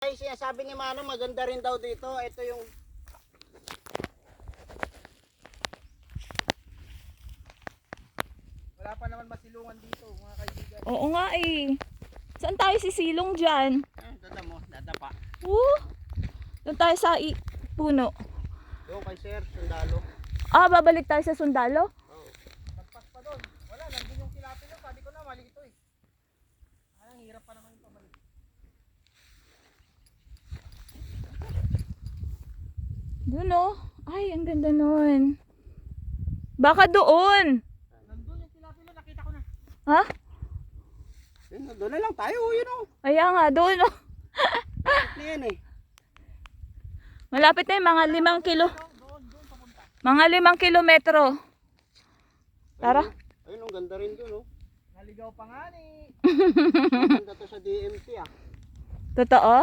Ay, sinasabi ni Mano, maganda rin daw dito. Ito yung... Wala pa naman masilungan dito, mga kaibigan. Oo nga eh. Saan tayo sisilong dyan? Dada mo, dada pa. Doon tayo sa puno. Doon kay Sir, sundalo. Ah, babalik tayo sa sundalo? Oo. Nagpas pa doon. Wala, nandun yung tilapia. Sabi ko na, mali ito eh. Ang hirap pa naman yung pabalik. Doon oh. Ay, ang ganda nun. Baka doon. Nandun yung tilapia, nakita ko na. Ha? Doon na lang tayo, yun o. Kaya nga, doon oh. Ito yan eh. Malapit na yung mga 5 kilo. Mga 5 kilometro. Tara. Ayun, ang ganda rin doon, oh. Naligaw pa nga ni. Ganda to sa DMT, ah. Totoo?